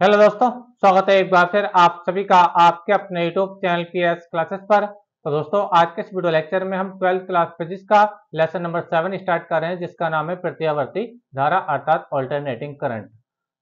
Hello दोस्तों, स्वागत है एक बार फिर आप सभी का आपके अपने यूट्यूब चैनल पीएस क्लासेस पर। तो दोस्तों, आज के इस वीडियो लेक्चर में हम 12th क्लास फिजिक्स का लेसन नंबर 7 स्टार्ट कर रहे हैं, जिसका नाम है प्रत्यावर्ती धारा अर्थात अल्टरनेटिंग करंट।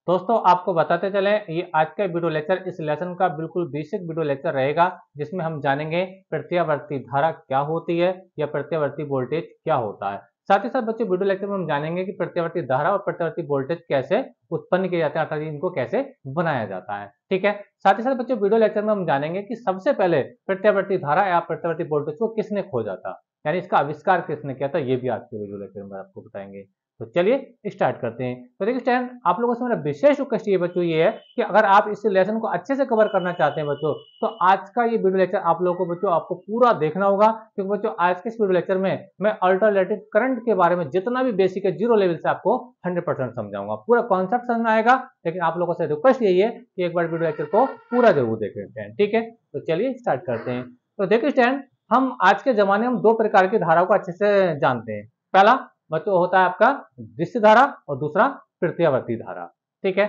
दोस्तों, आपको बताते चलें, ये आज का वीडियो लेक्चर इस लेसन का बिल्कुल बेसिक वीडियो लेक्चर रहेगा, जिसमें हम जानेंगे प्रत्यावर्ती धारा क्या होती है या प्रत्यावर्ती वोल्टेज क्या होता है। साथ ही साथ बच्चों, वीडियो लेक्चर में हम जानेंगे कि प्रत्यावर्ती धारा और प्रत्यावर्ती वोल्टेज कैसे उत्पन्न किए जाते हैं, अर्थात इनको कैसे बनाया जाता है। ठीक है। साथ ही साथ बच्चों, वीडियो लेक्चर में हम जानेंगे कि सबसे पहले प्रत्यावर्ती धारा या प्रत्यावर्ती वोल्टेज को किसने खोजा था, यानी इसका आविष्कार किसने किया था, ये भी आज के वीडियो लेक्चर में आपको बताएंगे। तो चलिए स्टार्ट करते हैं। तो देखिए स्टूडेंट, आप लोगों से मेरा विशेष रिक्वेस्ट ये बच्चों ये है कि अगर आप इस लेसन को अच्छे से कवर करना चाहते हैं बच्चों, तो आज का ये वीडियो लेक्चर आप लोगों को बच्चों आपको पूरा देखना होगा, क्योंकि बच्चों आज के इस वीडियो लेक्चर में मैं अल्टरनेटिंग करंट के बारे में जितना भी बेसिक है जीरो लेवल से आपको 100% समझाऊंगा। पूरा कॉन्सेप्ट समझ में आएगा, लेकिन आप लोगों से रिक्वेस्ट यही है कि एक बार वीडियो लेक्चर को पूरा जरूर देखें। ठीक है, तो चलिए स्टार्ट करते हैं। तो देखिए स्टूडेंट, हम आज के जमाने में दो प्रकार की धाराओं को अच्छे से जानते हैं। पहला बच्चों होता है आपका दृश्य धारा और दूसरा प्रत्यावर्ती धारा। ठीक है,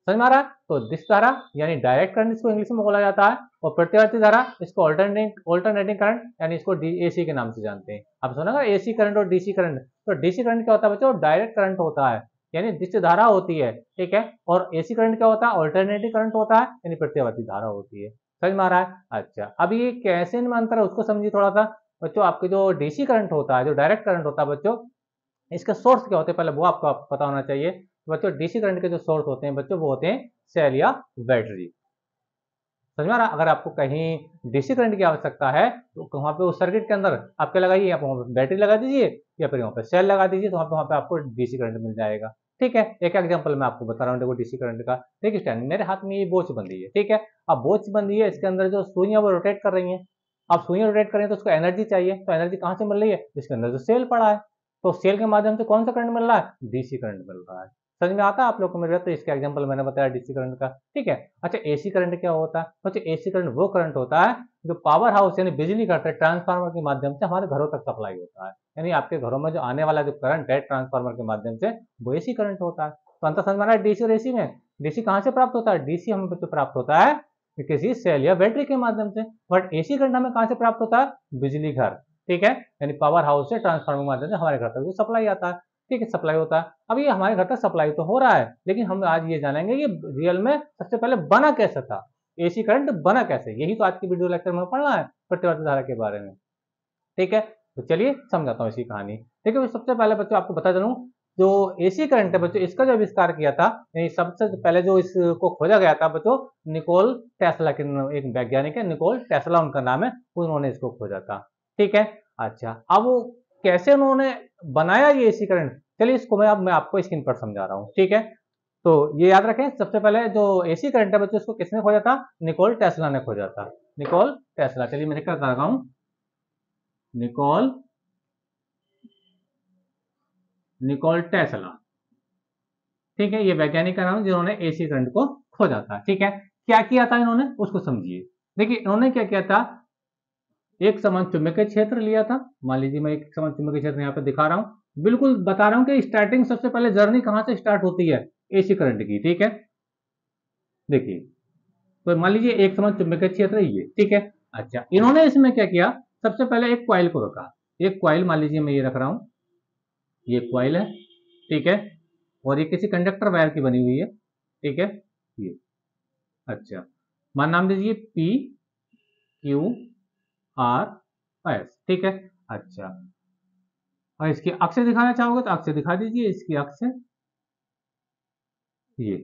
समझ में आ रहा है? तो दृश्य धारा यानी डायरेक्ट करंट इसको इंग्लिश में बोला जाता है, और प्रत्यावर्ती धारा इसको ऑल्टरनेटिंग करंट यानी इसको एसी के नाम से जानते हैं। आप सुना ना एसी करंट और डीसी करंट। तो डीसी करंट क्या होता है बच्चों? डायरेक्ट करंट होता है, यानी दृश्य धारा होती है। ठीक है, और एसी करंट क्या होता है? ऑल्टरनेटिंग करंट होता है, यानी प्रत्यावर्ती धारा होती है। समझ में आ रहा है? अच्छा, अब ये कैसे इनमें अंतर है उसको समझिए थोड़ा सा बच्चों। आपके जो डीसी करंट होता है, जो डायरेक्ट करंट होता है बच्चों, इसके सोर्स क्या होते हैं पहले वो आपको पता होना चाहिए। बच्चों, डीसी करंट के जो सोर्स होते हैं बच्चों, वो होते हैं सेल या बैटरी। समझ में आ रहा? अगर आपको कहीं डीसी करंट की आवश्यकता है तो वहां पे उस सर्किट के अंदर आप क्या लगाइए, आप वहां पे बैटरी लगा दीजिए या फिर वहां पे सेल लगा दीजिए, तो वहां पे आपको डीसी करंट मिल जाएगा। ठीक है, एक एग्जांपल मैं आपको बता रहा हूँ, देखो डीसी करंट का। देखिए स्टैंड, मेरे हाथ में ये वॉच बंधी है। ठीक है, अब वॉच बंधी है, इसके अंदर जो सुइयां वो रोटेट कर रही हैं। अब सुइयां रोटेट कर रही है तो उसको एनर्जी चाहिए, तो एनर्जी कहाँ से मिल रही है? इसके अंदर जो सेल पड़ा है, तो सेल के माध्यम से कौन सा करंट मिल रहा है? डीसी करंट मिल रहा है। समझ में आता है आप लोग को मेरे? तो इसका एग्जांपल मैंने बताया डीसी करंट का। ठीक है। अच्छा, एसी करंट क्या होता है? अच्छा, एसी करंट वो करंट होता है जो पावर हाउस यानी बिजली करते हैं ट्रांसफार्मर के माध्यम से हमारे घरों तक सप्लाई होता है, यानी आपके घरों में जो आने वाला जो करंट है ट्रांसफार्मर के माध्यम से, वो एसी करंट होता है। तो अंतर समझ में आ रहा है डीसी और एसी में? डीसी कहाँ से प्राप्त होता है? डीसी हमें तो प्राप्त होता है किसी सेल या बैटरी के माध्यम से, बट एसी करंट हमें कहाँ से प्राप्त होता है? बिजली घर। ठीक है, यानी पावर हाउस से ट्रांसफार्मर के माध्यम से हमारे घर तक सप्लाई आता है। ठीक है, सप्लाई होता है। अब ये हमारे घर तक सप्लाई तो हो रहा है, लेकिन हम आज ये जानेंगे कि रियल में सबसे पहले बना कैसे था, एसी करंट बना कैसे। यही तो आज की वीडियो लेक्चर में पढ़ना है, प्रतिवर्ती धारा के बारे में। ठीक है, तो चलिए समझाता हूँ इसकी कहानी। देखिए सबसे पहले बच्चों आपको बता दूं, जो एसी करंट है बच्चों, इसका जो आविष्कार किया था, यानी सबसे पहले जो इसको खोजा गया था बच्चों, निकोल टेस्ला के एक वैज्ञानिक है, निकोल टेस्ला उनका नाम है, उन्होंने इसको खोजा था। ठीक है। अच्छा, अब वो कैसे उन्होंने बनाया ये एसी करंट, चलिए इसको मैं आपको स्क्रीन पर समझा रहा हूँ। ठीक है, तो ये याद रखें, सबसे पहले जो एसी करंट है बच्चों, इसको किसने खोजा था? निकोल टेस्ला ने खोजा था। निकोल टेस्ला, चलिए मैं क्या कर रहा हूँ, निकोल निकोल टेस्ला। ठीक है, ये वैज्ञानिक का नाम जिन्होंने एसी करंट को खोजा था। ठीक है, क्या किया था इन्होंने उसको समझिए। देखिए इन्होंने क्या किया था, एक समान चुंबकीय क्षेत्र लिया था। मान लीजिए मैं एक समान चुंबकीय क्षेत्र यहाँ पे दिखा रहा हूँ, बिल्कुल बता रहा हूँ कि स्टार्टिंग सबसे पहले जर्नी कहाँ से स्टार्ट होती है? एसी करंट की। ठीक है, देखिए तो मान लीजिए एक समान चुंबकीय क्षेत्र ये। ठीक है। अच्छा, इन्होंने इसमें क्या किया, सबसे पहले एक क्वाइल को रखा। एक क्वाइल मान लीजिए मैं ये रख रहा हूँ, ये क्वाइल है। ठीक है, और ये किसी कंडक्टर वायर की बनी हुई है। ठीक है, ये। अच्छा, मान नाम दीजिए पी क्यू आर एस। ठीक है। अच्छा, और इसकी अक्ष दिखाना चाहोगे तो अक्ष दिखा दीजिए, इसकी अक्ष ये।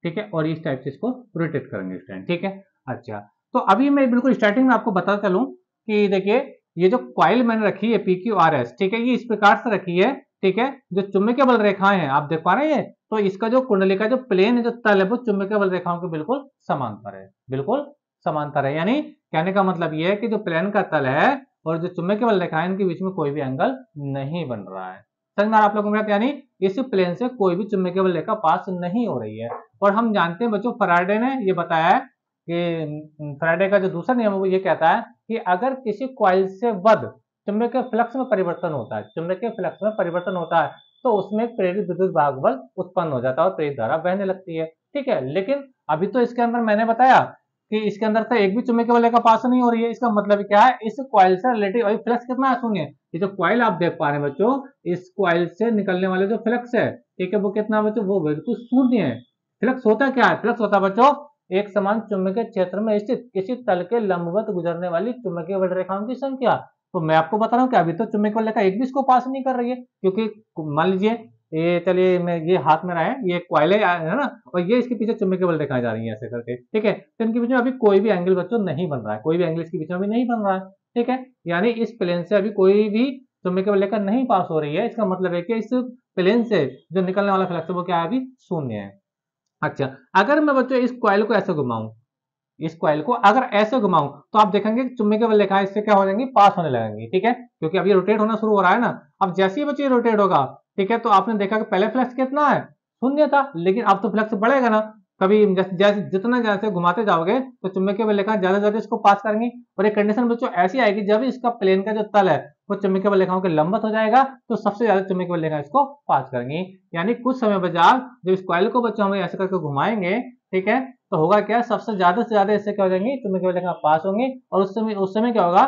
ठीक है, और इस टाइप से इसको रोटेट करेंगे इस टाइम। ठीक है। अच्छा, तो अभी मैं बिल्कुल स्टार्टिंग में आपको बताता चलूं कि देखिए ये जो कॉइल मैंने रखी है पी क्यू आर एस, ठीक है, ये इस प्रकार से रखी है। ठीक है, जो चुंबकीय बल रेखाएं हैं आप देख पा रहे हैं, तो इसका जो कुंडली का जो प्लेन है, जो तल है, वो चुंबकीय बल रेखाओं के बिल्कुल समांतर है, बिल्कुल समांतर है। यानी कहने का मतलब ये है कि जो प्लेन का तल है और जो चुंबकीय बल रेखाएं, इनके बीच में कोई भी एंगल नहीं बन रहा है। समझ में आप लोगों को? यानी इस प्लेन से कोई भी चुंबकीय बल रेखा पास नहीं हो रही है। और हम जानते हैं बच्चों, फैराडे ने ये बताया है कि फैराडे का जो दूसरा नियम है वो ये कहता है कि अगर किसी कॉइल से बद चुंबकीय फ्लक्स में परिवर्तन होता है, चुंबकीय फ्लक्स में परिवर्तन होता है, तो उसमें प्रेरित विद्युत भाग बल उत्पन्न हो जाता है और प्रेरित धारा बहने लगती है। ठीक है, लेकिन अभी तो इसके अंदर मैंने बताया कि इसके अंदर तो एक भी चुंबकीय बल रेखा पास नहीं हो रही है। इसका मतलब क्या है, इस कॉइल से रिलेटिव अभी फ्लक्स कितना है, शून्य। ये जो कॉइल आप देख पा रहे हैं बच्चों, इस कॉइल से निकलने वाले जो फ्लक्स है, ठीक है, वो कितना बच्चों, वो बिल्कुल शून्य है। फ्लक्स होता क्या है, फ्लक्स होता है बच्चों एक समान चुंबकीय क्षेत्र में स्थित किसी तल के लंबवत गुजरने वाली चुंबकीय बल रेखाओं की संख्या। तो मैं आपको बता रहा हूँ कि अभी तो चुंबकीय बल रेखा एक भी इसको पास नहीं कर रही है, क्योंकि मान लीजिए ये, चलिए मैं ये हाथ में रहा है, ये कॉइल है ना, और ये इसके पीछे चुंबकीय बल रेखाएं जा रही हैं ऐसे करके। ठीक है, तो इनके बीच में अभी कोई भी एंगल बच्चों नहीं बन रहा है, कोई भी एंगल इसके बीच में अभी नहीं बन रहा है। ठीक है, यानी इस प्लेन से अभी कोई भी चुंबकीय बल रेखा नहीं पास हो रही है। इसका मतलब है कि इस प्लेन से जो निकलने वाला फ्लक्स है वो क्या है, अभी शून्य है। अच्छा, अगर मैं बच्चों इस कॉइल को ऐसे घुमाऊं, इस कॉइल को अगर ऐसे घुमाऊं, तो आप देखेंगे चुंबकीय बल रेखाएं इससे क्या हो जाएंगी, पास होने लगेंगी। ठीक है, क्योंकि अब ये रोटेट होना शुरू हो रहा है ना। अब जैसे ही बच्चों ये रोटेट होगा, ठीक है, तो आपने देखा कि पहले फ्लक्स कितना है, शून्य था, लेकिन अब तो फ्लक्स बढ़ेगा ना। कभी जैसे जितना जैसे घुमाते जाओगे तो चुंबकीय बल रेखाएं ज्यादा ज्यादा इसको पास करेंगी। और एक कंडीशन बच्चों ऐसी आएगी, जब इसका प्लेन का जो तल है वो चुंबकीय बल रेखाओं के लंबवत हो जाएगा, तो सबसे ज्यादा चुंबकीय बल रेखाएं इसको पास करेंगी। यानी कुछ समय बाद जब इस कॉइल को बच्चों हम ऐसे करके घुमाएंगे, ठीक है, तो होगा क्या, सबसे ज्यादा से ज्यादा इससे क्या हो जाएंगी, चुंबकीय बल रेखा पास होंगी। और उस समय क्या होगा,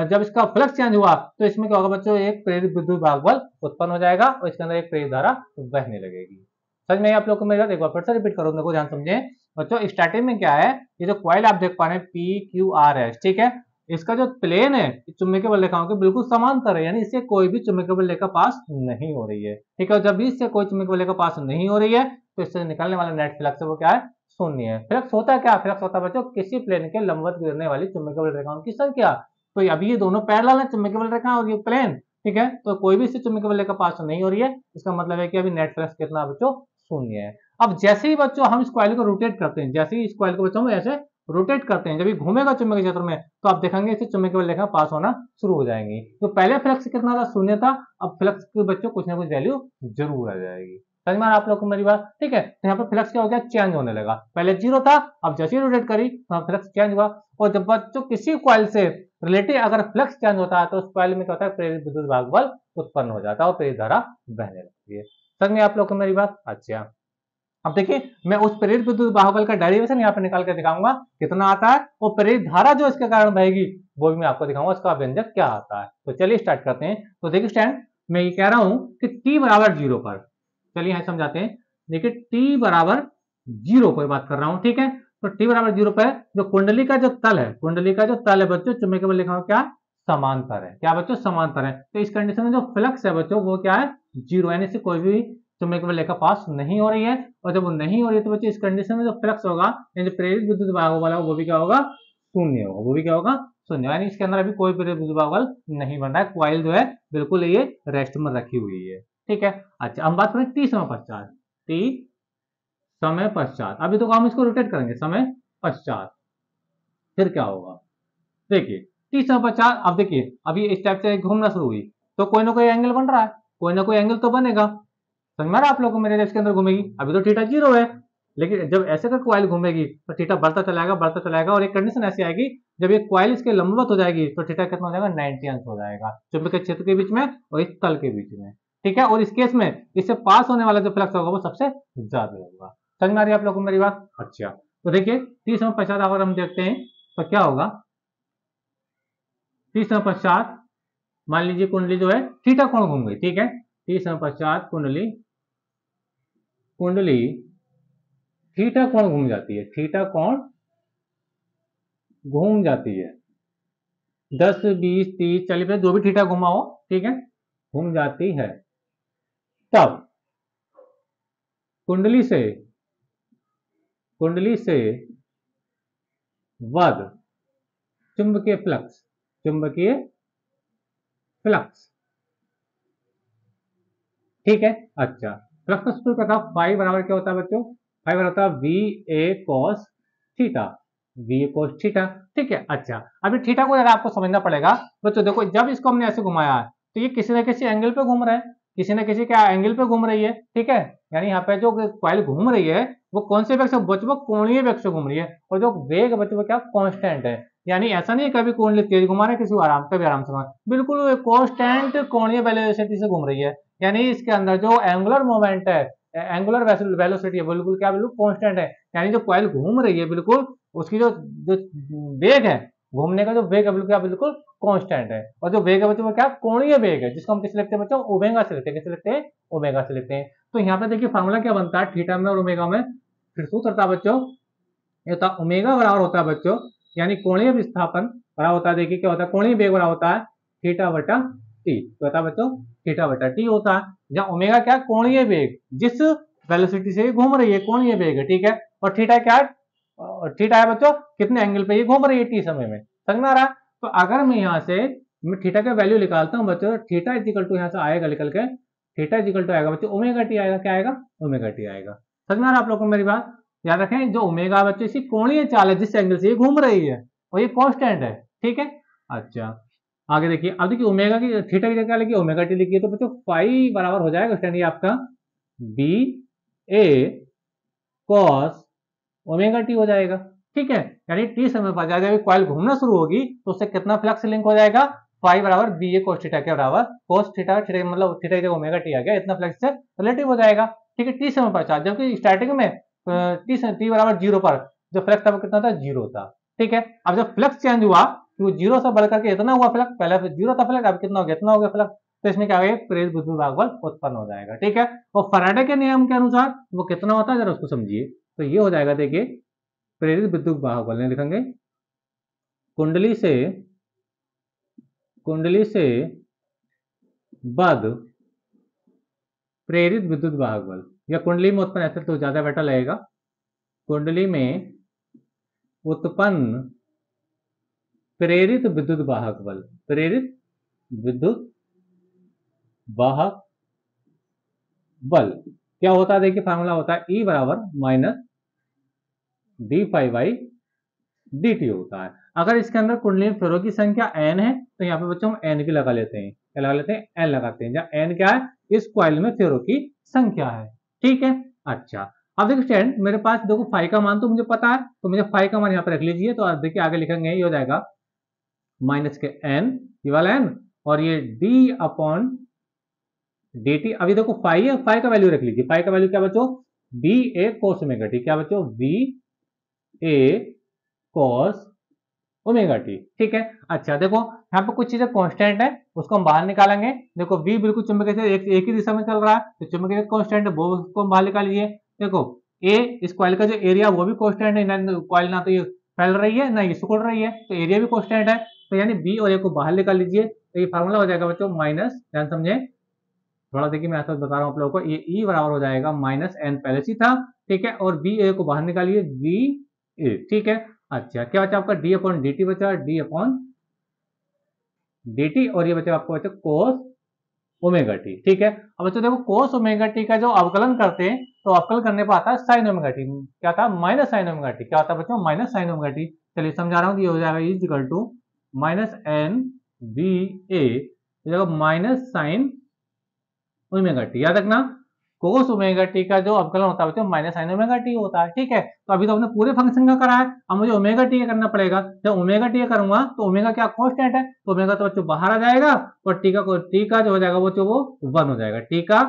जब इसका फ्लक्स चेंज हुआ तो इसमें क्या होगा बच्चों, एक प्रेरित विद्युत भाग बल उत्पन्न हो जाएगा और इसके अंदर एक प्रेरित धारा बहने लगेगी। समझ में आप लोग को मेरी बात, एक बार फिर से रिपीट करो, मेरे को ध्यान समझे बच्चों। स्टार्टिंग में क्या है, ये जो कॉइल आप देख पा रहे हैं पी क्यू आर है, ठीक है, इसका जो प्लेन है चुंबकीय बल रेखाओं के बिल्कुल समांतर है, यानी इससे कोई भी चुंबकीय बल रेखा पास नहीं हो रही है। ठीक है, जब भी इससे कोई चुंबकीय बल रेखा पास नहीं हो रही है, तो इससे निकलने वाला नेट फ्लक्स है वो क्या है, शून्य है। फ्लक्स होता क्या, फ्लक्स होता है बच्चों किसी प्लेन के लंबवत गुजरने वाली चुंबकीय बल रेखाओं की संख्या। तो अभी ये दोनों पैरेलल है, चुंबकीय बल रेखा और ये प्लेन। ठीक है, तो कोई भी इससे चुंबकीय बल रेखा पास नहीं हो रही है, इसका मतलब है कि अभी नेट फ्लक्स कितना बच्चों, शून्य है। अब जैसे ही बच्चों हम इस कॉइल को रोटेट करते हैं, जैसे ही इस कॉइल को बच्चों हम ऐसे रोटेट करते हैं, जब ये घूमेगा चुंबकीय क्षेत्र में, तो आप देखेंगे इससे चुंबकीय बल रेखा पास होना शुरू हो जाएंगी। तो पहले फ्लक्स कितना था, शून्य था, अब फ्लक्स के बच्चों कुछ ना कुछ वैल्यू जरूर आ जाएगी। समझ में आप लोग को मेरी बात। ठीक है, तो यहाँ पर फ्लक्स क्या हो गया, चेंज होने लगा, पहले जीरो था, अब जैसे ही रोटेट करी तो फ्लक्स चेंज हुआ। और जब बच्चों किसी कॉइल से रिलेटिव अगर फ्लक्स चेंज होता है, तो उस कॉइल में क्या होता है, प्रेरित विद्युत भाग बल उत्पन्न हो जाता है और प्रेरित धारा बहने लगती है। समझ में आप लोग को मेरी बात। अच्छा, अब देखिए मैं उस प्रेरित विद्युत बाहुबल का डेरिवेशन यहाँ पे निकाल के दिखाऊंगा कितना आता है, और प्रेरित धारा जो इसके कारण बहेगी वो भी मैं आपको दिखाऊंगा उसका व्यंजक क्या आता है। तो चलिए स्टार्ट करते हैं। तो देखिए स्टैंड, मैं ये कह रहा हूं कि t बराबर जीरो पर, चलिए यहां समझाते हैं। देखिए t बराबर जीरो पर बात कर रहा हूं, ठीक है। तो t बराबर जीरो पर जो कुंडली का जो तल है, कुंडली का जो तल है बच्चों, चुंबकीय बल रेखाओं क्या समांतर है, क्या बच्चों, समांतर है। तो इस कंडीशन में जो फ्लक्स है बच्चों वो क्या है, जीरो, यानी से कोई भी चुंबकीय बल रेखा पास नहीं हो रही है। और जब वो नहीं हो रही है तो बच्चे इस कंडीशन में जो फ्लक्स होगा, यानी प्रेरित विद्युत भाग वाला वो भी क्या होगा, शून्य होगा, वो भी क्या होगा, शून्य। यानी इसके अंदर अभी कोई प्रेरित विद्युत भाग बल नहीं बन रहा है, कॉइल जो है बिल्कुल ये रेस्ट में रखी हुई है। ठीक है, अच्छा हम बात करें टी समय पश्चात, टी समय पश्चात, अभी तो हम इसको रोटेट करेंगे समय पश्चात, फिर क्या होगा। देखिए टी समय पश्चात, अब देखिए अभी इस टाइप से घूमना शुरू हुई तो कोई ना कोई एंगल बन रहा है, कोई ना कोई एंगल तो बनेगा। समझ में आप लोगों को मेरे, इसके अंदर घूमेगी, अभी तो थीटा जीरो है, लेकिन जब ऐसे का कॉइल घूमेगी तो थीटा बढ़ता चलाएगा, बढ़ता चलाएगा, और एक कंडीशन ऐसी आएगी, जब ये कॉइल इसके लंबवत हो जाएगी तो थीटा कितना हो जाएगा, 90 अंश हो जाएगा, चुंबकीय क्षेत्र के बीच में और इस तल के बीच में। ठीक है, और इस केस में इससे पास होने वाला जो फ्लक्स होगा वो सबसे ज्यादा होगा। समझ में आ रही है आप लोगों को मेरी बात। अच्छा, तो देखिए 30 समय पश्चात अगर हम देखते हैं तो क्या होगा, 30 समय पश्चात मान लीजिए कुंडली जो है थीटा कोण घूम गई, ठीक है, 30 समय पश्चात कुंडली कुंडली थीटा कोण घूम जाती है, थीटा कोण घूम जाती है, 10 20 30 40 जो भी थीटा घुमा हो, ठीक है, घूम जाती है। तब कुंडली से वध चुंबकीय फ्लक्स, चुंबकीय फ्लक्स, ठीक है। अच्छा, फ्लक्स का सूत्र क्या था, फाई बराबर क्या होता है बच्चों, फाई बराबर होता है V A cos theta, V A cos theta, ठीक है। अच्छा, अभी थीटा को जरा आपको समझना पड़ेगा बच्चों। देखो जब इसको हमने ऐसे घुमाया है तो ये किसी न किसी एंगल पे घूम रहा है, किसी न किसी क्या एंगल पे घूम रही है, ठीक है। यानी यहाँ पे जो कॉइल घूम रही है वो कौन से वेग से बच्चों, कोणीय वेग से घूम रही है, और जो वेग बच्चों क्या कांस्टेंट है। यानी ऐसा नहीं है कभी कुंडली तेज घुमा रहे, किसी आराम, कभी आराम से घुमा, बिल्कुल कांस्टेंट कोणीय वेलोसिटी से घूम रही है। यानी इसके अंदर जो एंगुलर मोमेंट है, एंगुलर वेलोसिटी है, बिल्कुल क्या, बिल्कुल कांस्टेंट है। यानी जो कॉइल घूम रही है बिल्कुल उसकी जो जो वेग है, घूमने का जो वेग है बिल्कुल क्या, बिल्कुल कांस्टेंट है। और जो वेग है बच्चों वो क्या, कोणीय वेग है, जिसको हम किस लिखते हैं बच्चों, ओमेगा से लिखते हैं। किस लिखते हैं, ओमेगा से लिखते हैं। तो यहाँ पे देखिए फार्मूला क्या बनता है थीटा में और ओमेगा में, फिर सूत्र होता है बच्चों, ये होता है ओमेगा बराबर होता है बच्चों, यानी कोणीय विस्थापन बराबर होता है, देखिए क्या होता है, कोणीय वेग बराबर होता है थीटा बटा टी, तो होता है बच्चों थीटा बटा टी होता है, जहाँ ओमेगा क्या, कोणीय वेग, जिस वेलोसिटी से ये घूम रही है कोणीय वेग है, ठीक है। और थीटा क्या है, थीटा है बच्चों कितने एंगल पे ये घूम रही है टी समय में, समझ में आ रहा है। तो अगर मैं यहाँ से मैं थीटा का वैल्यू निकालता हूँ बच्चों, थीटा इजिकल टू यहाँ से आएगा निकल के, थीटा इजिकल टू आएगा बच्चों ओमेगा टी आएगा, क्या आएगा, ओमेगा टी आएगा। समझ में आ रहा है आप लोगों को मेरी बात, याद रखें जो ओमेगा बच्चों इसकी कोणीय चाल है, जिस एंगल से ये घूम रही है और ये कांस्टेंट है, ठीक है। अच्छा आगे देखिए, अब देखिए ओमेगा की थीटा की जगह क्या लिखिए, ओमेगा टी लिखिए, तो बच्चों फाई बराबर हो जाएगा स्टैंड आपका बी ए कॉस ओमेगा टी हो जाएगा, ठीक है। यानी टी समय पर जब कॉइल घूमना शुरू होगी तो उससे कितना फ्लक्स लिंक हो जाएगा, फाई बराबर बी ए कोस थीटा के बराबर, कोस थीटा थीटा मतलब थीटा जब ओमेगा टी आ गया, इतना फ्लक्स से रिलेटिव हो जाएगा, ठीक है। टी समय पर चार्ज, जबकि स्टार्टिंग में टी बराबर जीरो पर जो फ्लक्स था वो कितना था, जीरो था, ठीक है। अब जब फ्लक्स चेंज हुआ तो वो जीरो से बढ़कर के इतना हुआ फ्लक्स, पहले जीरो था फ्लक्स, अब कितना हो गया, इतना हो गया फ्लक्स, तो इसमें क्या होगा, प्रेरित विद्युत भागबल उत्पन्न हो जाएगा, ठीक है। और फैराडे के नियम के अनुसार वो कितना होता है जरा उसको समझिए, तो ये हो जाएगा देखिए प्रेरित विद्युत भागबल लिखेंगे कुंडली से बद्ध प्रेरित विद्युत भागबल, या कुंडली में उत्पन्न, ऐसे तो ज्यादा बेटर लगेगा, कुंडली में उत्पन्न प्रेरित विद्युत वाहक बल, प्रेरित विद्युत वाहक बल क्या होता है, देखिए फार्मूला होता है ई बराबर minus d phi by d t होता है। अगर इसके अंदर कुंडली में फेरों की संख्या n है तो यहाँ पे बच्चों हम n भी लगा लेते हैं, क्या लगा लेते हैं, n लगाते हैं, जहाँ n क्या है, इस कॉइल में फेरों की संख्या है, ठीक है। अच्छा अब देखिए स्टूडेंट मेरे पास देखो फाई का मान तो मुझे पता है, तो मुझे फाई का मान यहाँ पे रख लीजिए, तो देखिए आगे लिखेंगे ये हो जाएगा माइनस के n, ये वाला n, और ये d अपॉन डी टी। अभी देखो फाई है, फाई का वैल्यू रख लीजिए, फाई का वैल्यू क्या बच्चों, बी ए कोस ओमेगा टी, क्या बच्चों, बी ए कॉस ओमेगा टी, ठीक है। अच्छा देखो यहाँ पे कुछ चीजें कांस्टेंट है, उसको हम बाहर निकालेंगे। देखो v बिल्कुल चुंबकीय से एक ही दिशा में चल रहा है, तो चुंबकीय कांस्टेंट है, वो उसको हम बाहर निकाल लीजिए। देखो a इस कॉइल का जो एरिया वो भी कांस्टेंट है, कॉइल ना तो ये फैल रही है ना ये सिकुड़ रही है, तो एरिया भी कांस्टेंट है, तो यानी b और a को बाहर निकाल लीजिए, तो ये फार्मूला हो जाएगा बच्चों माइनस, ध्यान समझे थोड़ा, देखिए मैं ऐसा बता रहा हूँ आप लोगों को, ये e बराबर हो जाएगा माइनस n पहले से था, ठीक है, और बी ए को बाहर निकालिए बी ए, ठीक है। अच्छा क्या बचा आपका d अपॉन डी टी बचा, d अपॉन डी टी, और ये बचा आपको बचा कोस ओमेगा टी, ठीक है। अब बच्चों देखो कोस ओमेगा टी का जो अवकलन करते हैं तो अवकलन करने पर आता है साइन ओमेगा टी, क्या था, माइनस साइन ओमेगा टी, क्या होता है बच्चों, माइनस साइन ओमेगा टी। चलिए समझा रहा हूँ, ये हो जाएगा is equal to minus N B A minus sine omega t, याद रखना कोस ओमेगा टी का जो अवकलन होता है बच्चों माइनस साइन ओमेगा टी होता है, ठीक है। तो अभी तो हमने पूरे फंक्शन का करा है, अब मुझे ओमेगा टी का करना पड़ेगा। जब ओमेगा टी करूंगा तो ओमेगा क्या कांस्टेंट है, तो ओमेगा तो बच्चों बाहर आ जाएगा, और टी का जो हो जाएगा वो 1 हो जाएगा, टी का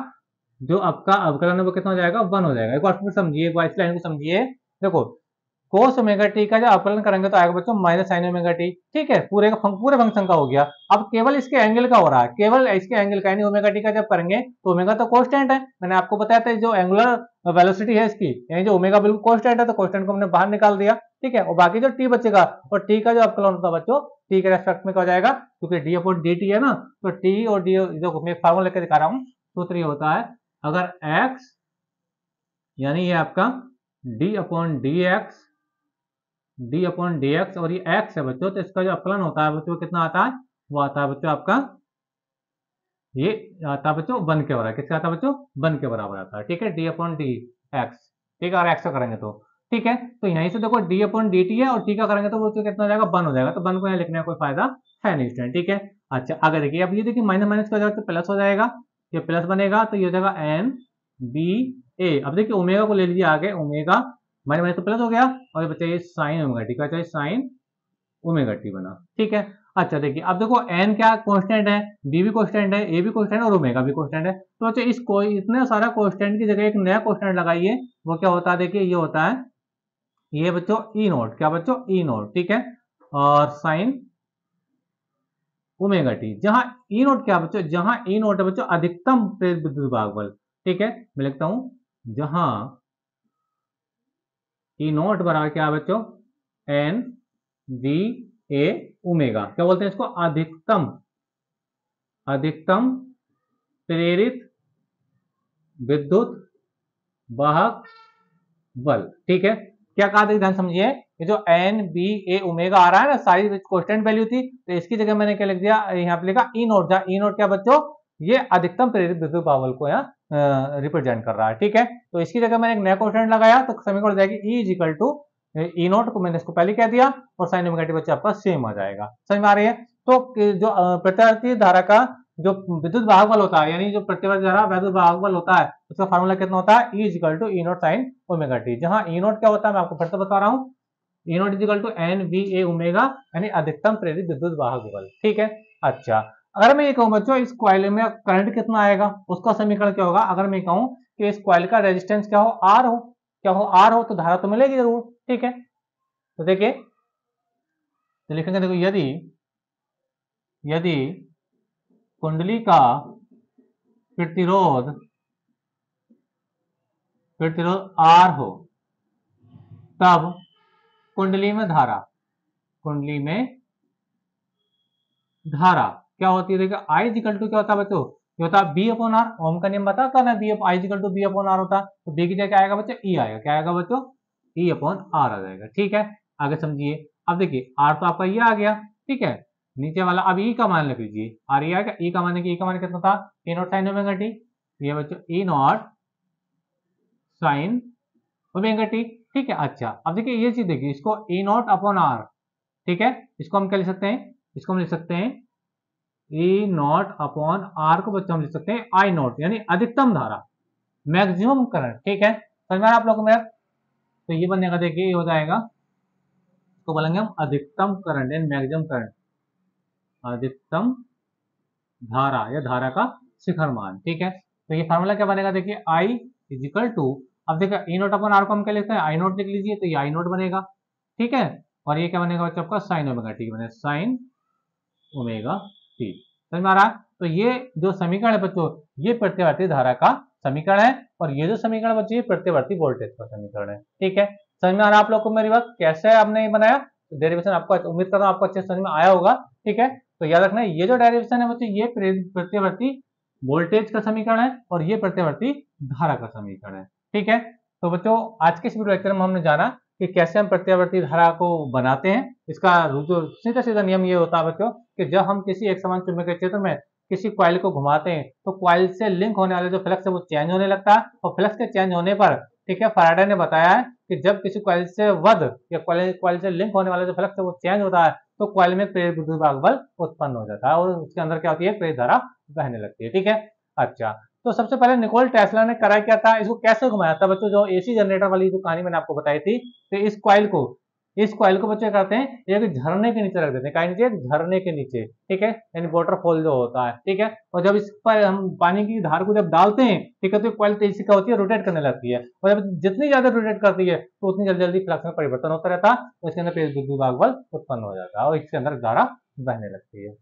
जो आपका अवकलन है वो कितना हो जाएगा, 1 हो जाएगा। एक बार फिर समझिए, इस लाइन को समझिए, देखो कोस ओमेगा टी का जो अवकलन करेंगे तो आएगा बच्चों माइनस साइन ओमेगा टी, ठीक है, पूरे फंक्शन का हो गया। अब केवल इसके एंगल का हो रहा है, केवल इसके एंगल का, यानी ओमेगा टी का जब करेंगे तो ओमेगा तो कांस्टेंट है, मैंने आपको बताया था जो एंगुलर वेलोसिटी है इसकी, यानी जो ओमेगा बिल्कुल कांस्टेंट है, तो कांस्टेंट को हमने बाहर निकाल दिया, ठीक है। और बाकी जो टी बचेगा, और टी का जो अवकलन होता है बच्चों टी के रेस्पेक्ट में क्या हो जाएगा, क्योंकि डी अपॉन डी टी है ना, तो टी और डी, जो मैं फार्मूला लेकर दिखा रहा हूँ, सूत्र ये होता है अगर एक्स यानी ये आपका D upon D x, D upon D x, और ये एक्स है बच्चों, तो इसका जो अवकलन होता है बच्चों कितना आता है, वो आता है बच्चों आपका, ये आता है बच्चों 1 के बराबर, किसका आता है बच्चों, 1 के बराबर आता है, ठीक है, डी अपॉन डी एक्स, ठीक है, और एक्स का करेंगे तो ठीक है। तो यहीं से देखो डी अपॉन डी टी है, और टी का करेंगे तो वो कितना हो जाएगा, 1 हो जाएगा, तो 1 को यहाँ लिखने का कोई फायदा है नहीं स्टूडेंट, ठीक है। अच्छा आगे देखिए, अब ये देखिए माइनस माइनस का तो प्लस हो जाएगा, ये प्लस बनेगा, तो ये हो जाएगा एन बी ए। अब देखिए ओमेगा को ले लीजिए आगे, ओमेगा माइनस माइनस तो प्लस हो गया, और ये बच्चा ये साइन ओमेगा टी का, चाहे साइन ओमेगा टी बना, ठीक है। अच्छा देखिए, अब देखो n क्या कांस्टेंट है, b भी कांस्टेंट है, a भी कांस्टेंट है और ओमेगा भी कांस्टेंट है। तो अच्छा इस कोई इतने सारा कांस्टेंट की जगह एक नया कांस्टेंट लगाइए, वो क्या होता है देखिए, ये होता है ये बच्चों ई नोट, क्या बच्चों ई नोट, ठीक है, और साइन ओमेगा टी, जहां ई नोट क्या बच्चों, जहां ई नोट है बच्चों अधिकतम प्रेरित विद्युत भाग बल, ठीक है, मैं लिखता हूं जहां ई नोट बराबर क्या बच्चों, एन वी ए ओमेगा, क्या बोलते हैं इसको, अधिकतम अधिकतम प्रेरित विद्युत वाहक बल, ठीक है। क्या कहा था ध्यान समझिए, ये जो एन बी ए ओमेगा आ रहा है ना, सारी कांस्टेंट वैल्यू थी, तो इसकी जगह मैंने क्या लिख दिया, यहाँ पे लिखा ई नोट, जहां ई नोट क्या बच्चों, ये अधिकतम प्रेरित विद्युत पावर को यहाँ रिप्रेजेंट कर रहा है, ठीक है। तो इसकी जगह मैंने एक नया कांस्टेंट लगाया, तो समीकरण हो जाएगी E is equal to E naught को मैंने इसको पहले कह दिया, और साइन ओमेगा टी बच्चे आपका सेम आ जाएगा, समझ में आ रही है। तो जो प्रत्यावर्ती धारा का जो विद्युत वाहक बल होता है, यानी जो प्रत्यावर्ती धारा विद्युत वाहक बल होता है, उसका फार्मूला कितना होता है, E is equal to E naught sine omega t, जहां ई नोट क्या होता है मैं आपको फिर से बता रहा हूं, E naught is equal to N V A omega, यानी अधिकतम प्रेरित विद्युत वाहक बल, ठीक है। अच्छा, अगर मैं ये कहूं बच्चों इस कॉइल में करंट कितना आएगा, उसका समीकरण क्या होगा, अगर मैं कहूं कि इस कॉइल का रेजिस्टेंस क्या हो, आर हो, क्या हो, आर हो, तो धारा तो मिलेगी जरूर, ठीक है। तो देखिए, तो लिखेंगे देखो, यदि यदि कुंडली का प्रतिरोध प्रतिरोध आर हो, तब कुंडली में धारा, कुंडली में धारा क्या होती है, देखिए आई इक्वल टू क्या होता है बच्चों, ये होता है बी अपॉन आर, ओम का नियम बताता ना, B I equal to B upon R होता है, तो बी की जगह क्या आएगा बच्चों, ई आएगा, क्या आएगा बच्चों, ई अपॉन आर आ जाएगा, ठीक है। आगे समझिए, अब देखिए आर तो आपका ये आ गया, ठीक है, नीचे वाला अब ई का मान लिख लीजिए, आर ये आएगा, ई का मान, ई का मान कितना था, ए नॉट साइन ओमेगा टी, ये बच्चों ई नॉट साइन ओमेगा टी, ठीक है। अच्छा, अब देखिए ये चीज देखिए, इसको ई नॉट अपॉन आर, ठीक है, इसको हम क्या लिख सकते हैं, इसको हम लिख सकते हैं ई नॉट अपॉन आर को बच्चों हम लिख सकते हैं आई नॉट, यानी अधिकतम धारा, मैक्सिमम करंट, ठीक है, समझ में आप लोगों को मेरा। तो ये बनेगा देखिए, ये हो जाएगा, इसको बोलेंगे हम अधिकतम करंट एंड मैक्सिमम करंट, अधिकतम धारा या धारा का शिखर मान, ठीक है। तो ये फार्मूला क्या बनेगा देखिए, आई इज इक्वल टू, अब देखिए ई नोट अपॉन आर को हम क्या लिखते हैं, आई नोट लिख लीजिए, तो ये आई नोट बनेगा, ठीक है, और ये क्या बनेगा बच्चों आपका साइन ओमेगा टी बनेगा, साइन ओमेगा टी, समझ में आ रहा है। तो ये जो समीकरण है बच्चों, ये प्रत्यावर्ती धारा का समीकरण है, और ये जो समीकरण बच्चों ये प्रत्यावर्ती वोल्टेज का समीकरण है, ठीक है। समझ में आ रहा है आप लोग को मेरी बात, कैसे आपने ये बनाया, तो डेरिवेशन आपको उम्मीद कर रहा हूँ आपको अच्छे समझ में आया होगा, ठीक है। तो याद रखना ये जो डेरिवेशन है बच्चों, ये प्रत्यावर्ती वोल्टेज का समीकरण है, और ये प्रत्यावर्ती धारा का समीकरण है, ठीक है। तो बच्चों आज के इस वीडियो लेक्चर में हमने जाना कि कैसे हम प्रत्यावर्ती धारा को बनाते हैं। इसका जो सीधा सीधा नियम ये होता है बच्चों कि जब हम किसी एक समान चुंबकीय क्षेत्र में किसी कॉइल को घुमाते हैं, तो कॉइल से लिंक होने वाले जो फ्लक्स है वो चेंज होने लगता है, और फ्लक्स के चेंज होने पर, ठीक है, फैराडे ने बताया है कि जब किसी कॉइल से वध या कॉइल से लिंक होने वाला जो फ्लक्स है वो चेंज होता है, तो कॉइल में प्रेरित विद्युत भाग बल उत्पन्न हो जाता है, और उसके अंदर क्या होती है, प्रेरित धारा बहने लगती है, ठीक है। अच्छा, तो सबसे पहले निकोल टेस्ला ने करा क्या था, इसको कैसे घुमाया था बच्चों, जो एसी जनरेटर वाली जो कहानी मैंने आपको बताई थी, तो इस कॉइल को बच्चे करते हैं एक झरने के नीचे रख देते हैं, कहीं नीचे, झरने के नीचे, ठीक है, यानी वाटरफॉल जो होता है, ठीक है। और जब इस पर हम पानी की धार को जब डालते हैं, ठीक है, तो कॉइल तेजी से क्या होती है, रोटेट करने लगती है, और जब जितनी ज्यादा रोटेट करती है तो उतनी जल्दी जल्दी फ्लक्स में परिवर्तन होता रहता है, और इसके अंदर प्रेरित विद्युत भाग बल उत्पन्न हो जाता है, और इसके अंदर धारा बहने लगती है।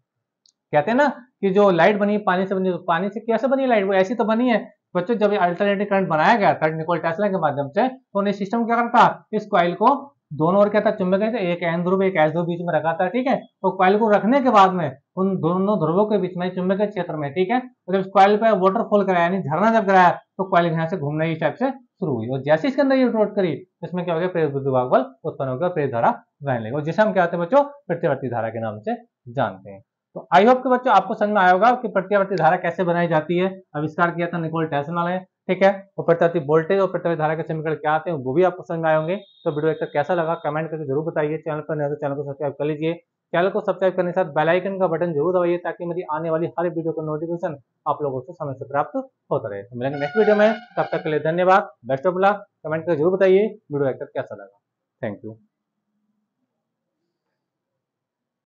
कहते हैं ना कि जो लाइट बनी पानी से बनी, पानी से कैसे बनी लाइट, वो ऐसी तो बनी है बच्चों, जब अल्टरनेटिव करंट बनाया गया था निकोल टेस्ला के माध्यम से, तो उन्हें सिस्टम क्या करता, इस कॉइल को दोनों ओर क्या था, चुंबकीय थे, एक एन ध्रुव एक एस ध्रुव बीच में रखा था, ठीक है। तो कॉइल को रखने के बाद में उन दोनों ध्रुवों के बीच में चुंबकीय क्षेत्र में, ठीक है, तो जब कॉइल पे वाटरफॉल कराया यानी झरना जब कराया, तो कॉइल यहाँ से घूमना इस टाइप से शुरू हुई, और जैसे इसके अंदर ये रोटेट करी, इसमें क्या हो गया, प्रेरित विद्युत भाग बल उत्पन्न हो गया, प्रेरित धारा बहने लगी, जिसे हम क्या होते हैं बच्चों, प्रत्यावर्ती धारा के नाम से जानते हैं। तो आई होप कि बच्चों आपको समझ में आया होगा कि प्रत्यावर्ती धारा कैसे बनाई जाती है, आविष्कार किया था निकोल टेस्ला ने, ठीक है। और प्रत्यावर्ती वोल्टेज और प्रत्यावर्ती धारा के समीकरण क्या आते हैं वो भी आपको समझ में आए होंगे। तो वीडियो लेक्चर कैसा लगा कमेंट करके जरूर बताइए, चैनल पर नए तो चैनल को सब्सक्राइब कर लीजिए, चैनल को सब्सक्राइब करने के साथ बेल आइकन का बटन जरूर दबाइए, ताकि मेरी आने वाली हर वीडियो का नोटिफिकेशन आप लोगों को समय से प्राप्त होता रहे। तो मिलेंगे नेक्स्ट वीडियो में, तब तक के लिए धन्यवाद, बेस्ट ऑफ लक, कमेंट करके जरूर बताइए वीडियो लेक्चर कैसा लगा, थैंक यू।